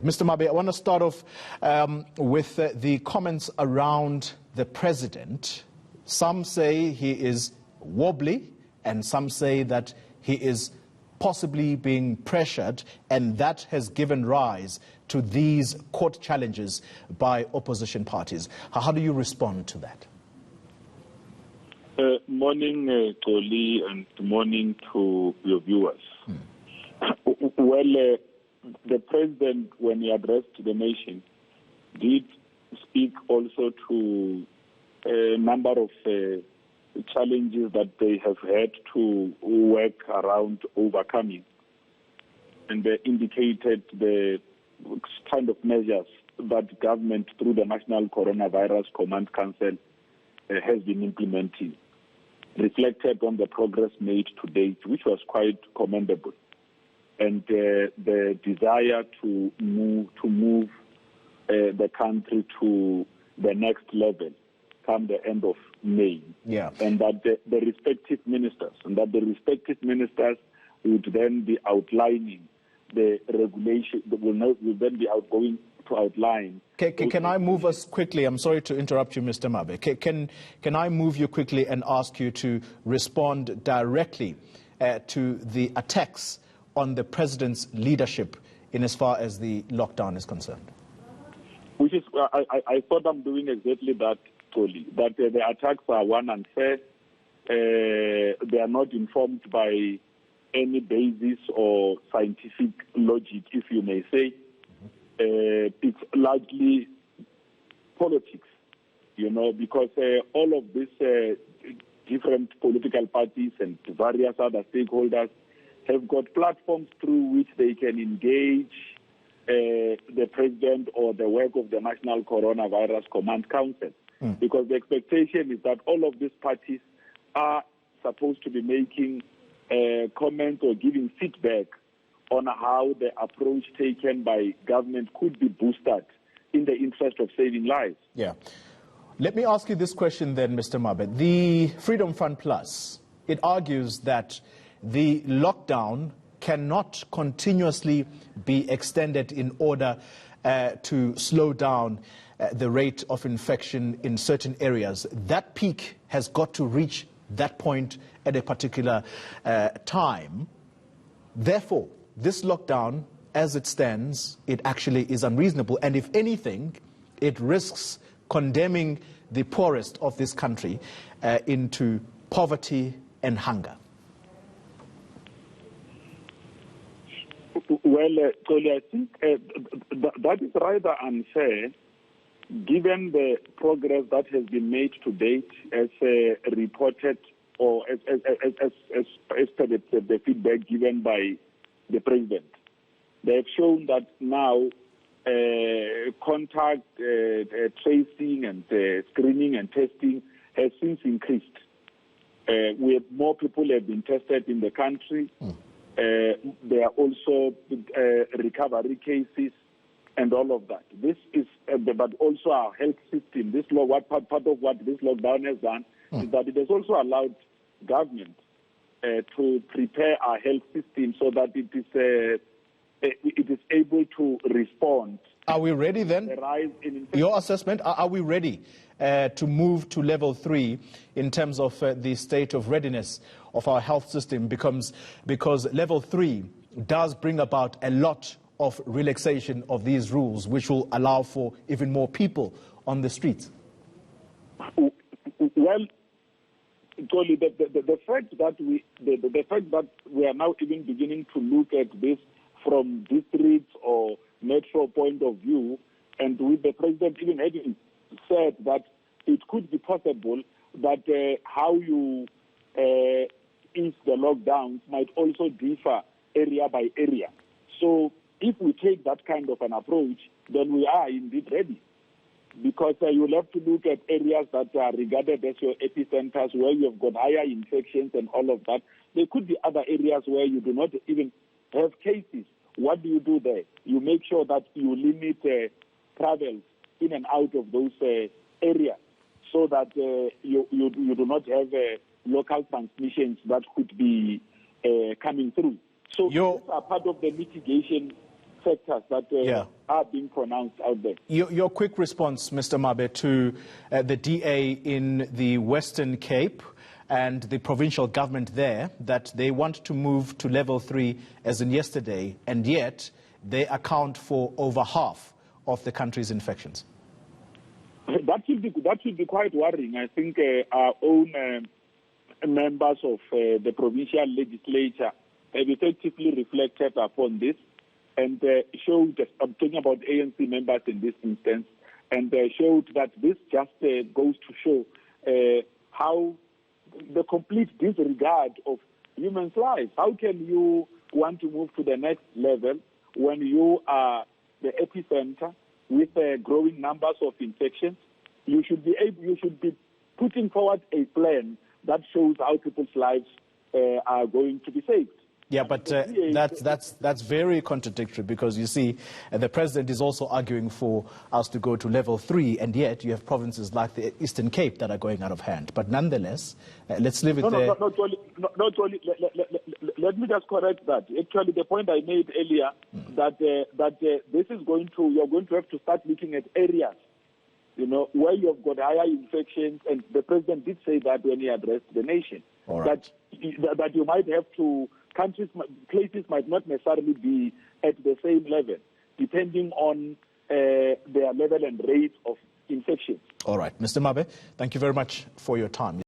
Mr. Mabe, I want to start off with the comments around the president. Some say he is wobbly, and some say that he is possibly being pressured, and that has given rise to these court challenges by opposition parties. How do you respond to that? Morning, Toli, and morning to your viewers. Well, the president, when he addressed the nation, did speak also to a number of challenges that they have had to work around overcoming, and they indicated the kind of measures that government through the National Coronavirus Command Council has been implementing, reflected on the progress made to date, which was quite commendable, and the desire to move the country to the next level come the end of May. Yeah. And that the respective ministers would then be outlining the regulation, will then be going to outline. Can I move us quickly? I'm sorry to interrupt you, Mr. Mabe. Can I move you quickly and ask you to respond directly to the attacks on the president's leadership in as far as the lockdown is concerned? Which is, I thought I'm doing exactly that, Toli, that the attacks are, one, unfair. They are not informed by any basis or scientific logic, if you may say. It's largely politics, because all of these different political parties and various other stakeholders have got platforms through which they can engage the president or the work of the National Coronavirus Command Council. Because the expectation is that all of these parties are supposed to be making comments or giving feedback on how the approach taken by government could be boosted in the interest of saving lives. Yeah. Let me ask you this question then, Mr. Mabe. The Freedom Fund Plus, it argues that the lockdown cannot continuously be extended in order to slow down the rate of infection in certain areas. That peak has got to reach that point at a particular time. Therefore, this lockdown, as it stands, it actually is unreasonable. And if anything, it risks condemning the poorest of this country into poverty and hunger. Well, Toli, I think that is rather unfair, given the progress that has been made to date, as reported or as per the feedback given by the president. They have shown that now contact tracing and screening and testing has since increased. More people have been tested in the country. There are also recovery cases and all of that. This is, but also our health system. Part of what this lockdown has done is that it has also allowed government to prepare our health system so that it is able to respond. Are we ready then? The rise in infection. Your assessment, are we ready to move to level 3 in terms of the state of readiness of our health system? Because level 3 does bring about a lot of relaxation of these rules, which will allow for even more people on the streets. Well, Toli, the fact that we are now even beginning to look at this from districts or metro point of view, and with the president even having said that it could be possible that how you ease the lockdowns might also differ area by area. So if we take that kind of an approach, then we are indeed ready. Because you'll have to look at areas that are regarded as your epicenters, where you have got higher infections and all of that. There could be other areas where you do not even have cases. What do you do there? You make sure that you limit travels in and out of those areas, so that you do not have local transmissions that could be coming through. So these are part of the mitigation factors that are being pronounced out there. Your quick response, Mr. Mabe, to the DA in the Western Cape and the provincial government there, that they want to move to level 3 as in yesterday, and yet they account for over half of the country's infections. That should be quite worrying. I think our own members of the provincial legislature have effectively reflected upon this and showed, I'm talking about ANC members in this instance, and showed that this just goes to show how the complete disregard of humans' lives. How can you want to move to the next level when you are the epicenter with growing numbers of infections? You should be putting forward a plan that shows how people's lives are going to be saved. Yeah, but that's very contradictory, because you see, the president is also arguing for us to go to level 3, and yet you have provinces like the Eastern Cape that are going out of hand. But nonetheless, let's leave it there. Not only. Let me just correct that. Actually, the point I made earlier that this is you're going to have to start looking at areas, where you've got higher infections, and the president did say that when he addressed the nation. All right. That you might have to. Places might not necessarily be at the same level, depending on their level and rate of infection. All right. Mr. Mabe, thank you very much for your time.